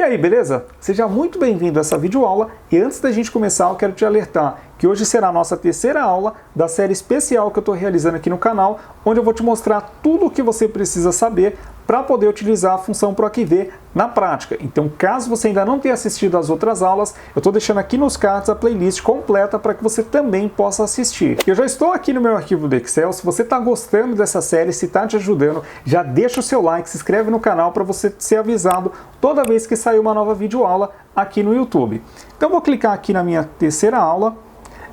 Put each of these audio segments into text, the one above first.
aí, beleza? Seja muito bem-vindo a essa videoaula e antes da gente começar eu quero te alertar que hoje será a nossa terceira aula da série especial que eu estou realizando aqui no canal, onde eu vou te mostrar tudo o que você precisa saber para poder utilizar a função PROC-V na prática. Então, caso você ainda não tenha assistido às outras aulas, eu estou deixando aqui nos cards a playlist completa para que você também possa assistir. Eu já estou aqui no meu arquivo do Excel. Se você está gostando dessa série, se está te ajudando, já deixa o seu like, se inscreve no canal para você ser avisado toda vez que sair uma nova videoaula aqui no YouTube. Então, vou clicar aqui na minha terceira aula.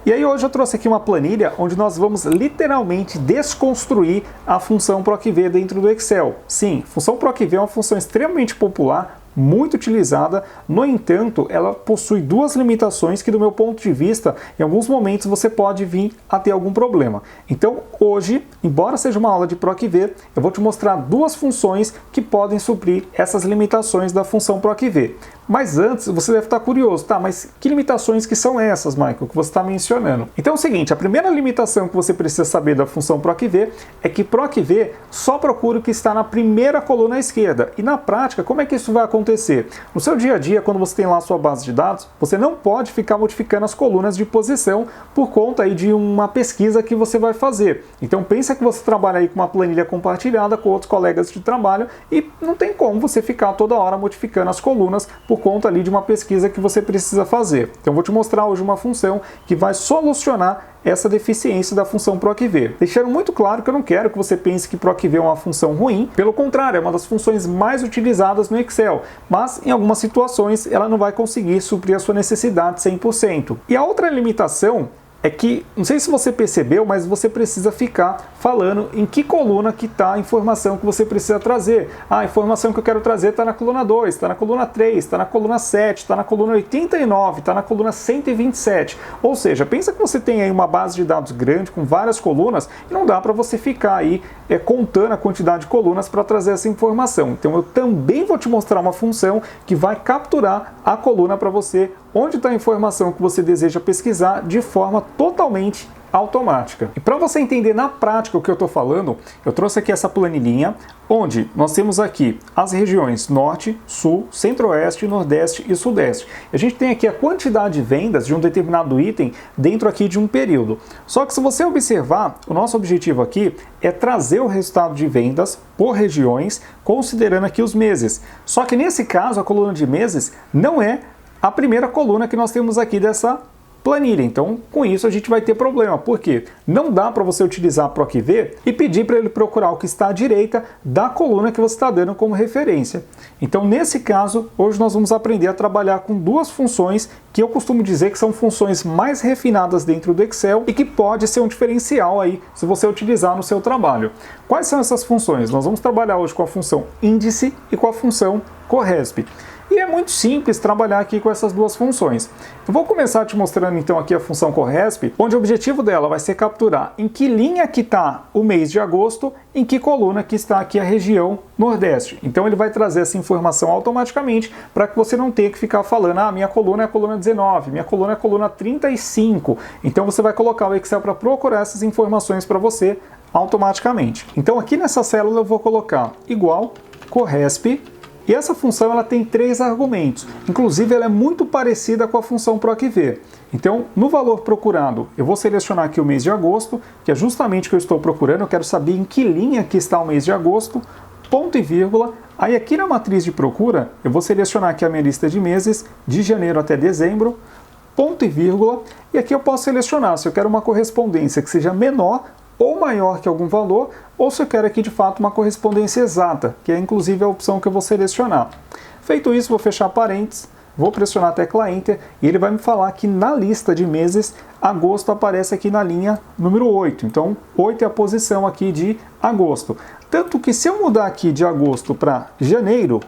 E aí hoje eu trouxe aqui uma planilha onde nós vamos literalmente desconstruir a função PROC-V dentro do Excel. Sim, função PROC-V é uma função extremamente popular, muito utilizada, no entanto, ela possui duas limitações que, do meu ponto de vista, em alguns momentos você pode vir a ter algum problema. Então, hoje, embora seja uma aula de PROC-V, eu vou te mostrar duas funções que podem suprir essas limitações da função PROC-V. Mas antes, você deve estar curioso, tá, mas que limitações que são essas, Michael, que você está mencionando? Então é o seguinte, a primeira limitação que você precisa saber da função PROC-V é que PROC-V só procura o que está na primeira coluna à esquerda. E na prática, como é que isso vai acontecer? No seu dia a dia, quando você tem lá a sua base de dados, você não pode ficar modificando as colunas de posição por conta aí de uma pesquisa que você vai fazer. Então pensa que você trabalha aí com uma planilha compartilhada com outros colegas de trabalho e não tem como você ficar toda hora modificando as colunas por conta ali de uma pesquisa que você precisa fazer. Então eu vou te mostrar hoje uma função que vai solucionar essa deficiência da função PROC-V. Deixando muito claro que eu não quero que você pense que PROC-V é uma função ruim, pelo contrário, é uma das funções mais utilizadas no Excel, mas em algumas situações ela não vai conseguir suprir a sua necessidade 100%. E a outra limitação é que, não sei se você percebeu, mas você precisa ficar falando em que coluna que está a informação que você precisa trazer. Ah, a informação que eu quero trazer está na coluna 2, está na coluna 3, está na coluna 7, está na coluna 89, está na coluna 127. Ou seja, pensa que você tem aí uma base de dados grande com várias colunas e não dá para você ficar aí contando a quantidade de colunas para trazer essa informação. Então eu também vou te mostrar uma função que vai capturar a coluna para você onde está a informação que você deseja pesquisar de forma totalmente automática. E para você entender na prática o que eu estou falando, eu trouxe aqui essa planilhinha, onde nós temos aqui as regiões Norte, Sul, Centro-Oeste, Nordeste e Sudeste. A gente tem aqui a quantidade de vendas de um determinado item dentro aqui de um período. Só que se você observar, o nosso objetivo aqui é trazer o resultado de vendas por regiões, considerando aqui os meses. Só que nesse caso, a coluna de meses não é a primeira coluna que nós temos aqui dessa planilha. Então, com isso a gente vai ter problema, porque não dá para você utilizar a PROC-V e pedir para ele procurar o que está à direita da coluna que você está dando como referência. Então, nesse caso, hoje nós vamos aprender a trabalhar com duas funções que eu costumo dizer que são funções mais refinadas dentro do Excel e que pode ser um diferencial aí se você utilizar no seu trabalho. Quais são essas funções? Nós vamos trabalhar hoje com a função índice e com a função CORRESP. E é muito simples trabalhar aqui com essas duas funções. Eu vou começar te mostrando então aqui a função CORRESP, onde o objetivo dela vai ser capturar em que linha que está o mês de agosto, em que coluna que está aqui a região Nordeste. Então ele vai trazer essa informação automaticamente para que você não tenha que ficar falando, ah, minha coluna é a coluna 19, minha coluna é a coluna 35. Então você vai colocar o Excel para procurar essas informações para você automaticamente. Então aqui nessa célula eu vou colocar igual CORRESP. E essa função ela tem três argumentos, inclusive ela é muito parecida com a função PROC-V. Então, no valor procurado, eu vou selecionar aqui o mês de agosto, que é justamente o que eu estou procurando, eu quero saber em que linha que está o mês de agosto, ponto e vírgula. Aí aqui na matriz de procura, eu vou selecionar aqui a minha lista de meses, de janeiro até dezembro, ponto e vírgula, e aqui eu posso selecionar se eu quero uma correspondência que seja menor ou maior que algum valor, ou se eu quero aqui de fato uma correspondência exata, que é inclusive a opção que eu vou selecionar. Feito isso, vou fechar parênteses, vou pressionar a tecla Enter e ele vai me falar que na lista de meses, agosto aparece aqui na linha número 8. Então, 8 é a posição aqui de agosto. Tanto que se eu mudar aqui de agosto para janeiro,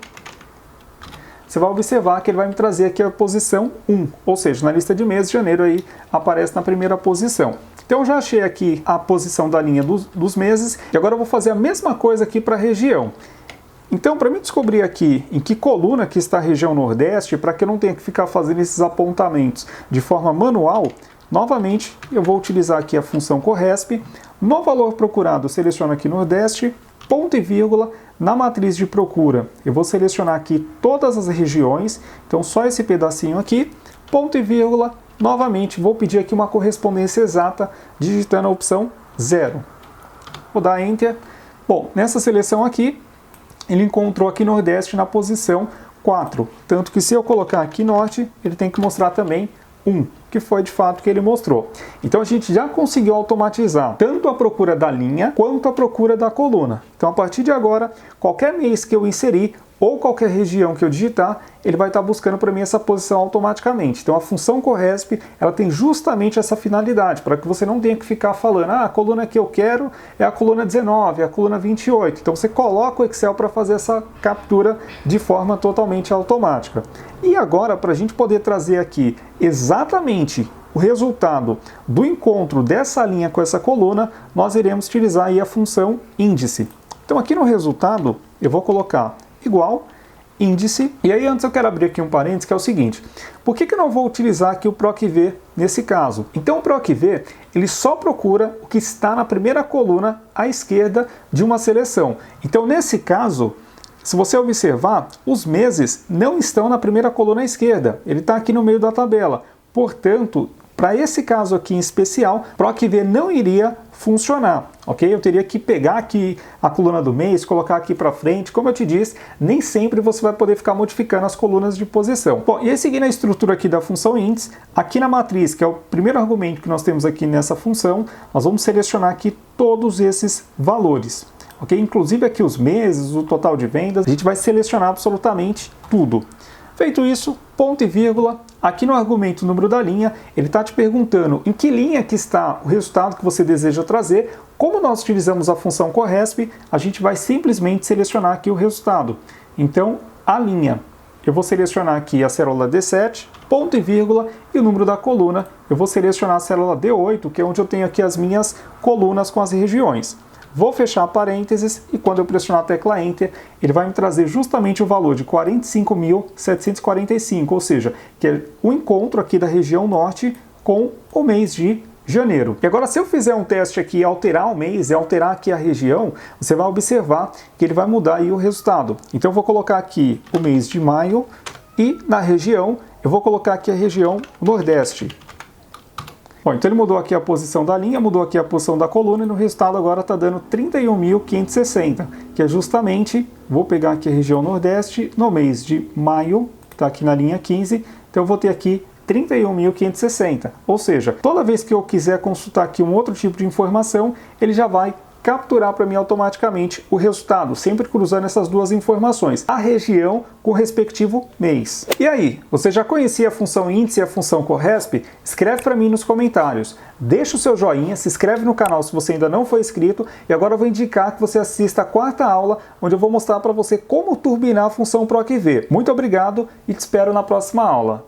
você vai observar que ele vai me trazer aqui a posição 1, ou seja, na lista de meses, janeiro aí aparece na primeira posição. Então eu já achei aqui a posição da linha dos meses e agora eu vou fazer a mesma coisa aqui para a região. Então, para mim descobrir aqui em que coluna que está a região Nordeste, para que eu não tenha que ficar fazendo esses apontamentos de forma manual, novamente eu vou utilizar aqui a função CORRESP. No valor procurado, eu seleciono aqui Nordeste, ponto e vírgula, na matriz de procura eu vou selecionar aqui todas as regiões, então só esse pedacinho aqui, ponto e vírgula, novamente vou pedir aqui uma correspondência exata, digitando a opção 0. Vou dar Enter. Bom, nessa seleção aqui, ele encontrou aqui Nordeste na posição 4, tanto que se eu colocar aqui Norte, ele tem que mostrar também 1, que foi de fato que ele mostrou. Então a gente já conseguiu automatizar tanto a procura da linha quanto a procura da coluna. Então a partir de agora, qualquer mês que eu inserir ou qualquer região que eu digitar, ele vai estar buscando para mim essa posição automaticamente. Então a função Corresp, ela tem justamente essa finalidade, para que você não tenha que ficar falando, a coluna que eu quero é a coluna 19, é a coluna 28. Então você coloca o Excel para fazer essa captura de forma totalmente automática. E agora, para a gente poder trazer aqui exatamente o resultado do encontro dessa linha com essa coluna, nós iremos utilizar aí a função índice. Então aqui no resultado, eu vou colocar igual índice. E aí antes eu quero abrir aqui um parênteses, que é o seguinte: por que eu não vou utilizar aqui o PROC-V nesse caso? Então o PROC-V, ele só procura o que está na primeira coluna à esquerda de uma seleção. Então nesse caso, se você observar, os meses não estão na primeira coluna à esquerda, ele está aqui no meio da tabela. Portanto, para esse caso aqui em especial, PROC-V não iria funcionar, ok? Eu teria que pegar aqui a coluna do mês, colocar aqui para frente. Como eu te disse, nem sempre você vai poder ficar modificando as colunas de posição. Bom, e aí seguindo a estrutura aqui da função índice, aqui na matriz, que é o primeiro argumento que nós temos aqui nessa função, nós vamos selecionar aqui todos esses valores, ok? Inclusive aqui os meses, o total de vendas, a gente vai selecionar absolutamente tudo. Feito isso, ponto e vírgula, aqui no argumento número da linha, ele está te perguntando em que linha que está o resultado que você deseja trazer. Como nós utilizamos a função Corresp, a gente vai simplesmente selecionar aqui o resultado. Então, a linha, eu vou selecionar aqui a célula D7, ponto e vírgula, e o número da coluna, eu vou selecionar a célula D8, que é onde eu tenho aqui as minhas colunas com as regiões. Vou fechar parênteses e quando eu pressionar a tecla Enter, ele vai me trazer justamente o valor de 45.745, ou seja, que é o encontro aqui da região norte com o mês de janeiro. E agora, se eu fizer um teste aqui e alterar o mês e alterar aqui a região, você vai observar que ele vai mudar aí o resultado. Então eu vou colocar aqui o mês de maio e na região, eu vou colocar aqui a região Nordeste. Bom, então ele mudou aqui a posição da linha, mudou aqui a posição da coluna e no resultado agora está dando 31.560, que é justamente, vou pegar aqui a região Nordeste, no mês de maio, que está aqui na linha 15, então eu vou ter aqui 31.560, ou seja, toda vez que eu quiser consultar aqui um outro tipo de informação, ele já vai capturar para mim automaticamente o resultado, sempre cruzando essas duas informações, a região com o respectivo mês. E aí, você já conhecia a função índice e a função Corresp? Escreve para mim nos comentários, deixa o seu joinha, se inscreve no canal se você ainda não foi inscrito e agora eu vou indicar que você assista a quarta aula, onde eu vou mostrar para você como turbinar a função PROC-V. Muito obrigado e te espero na próxima aula.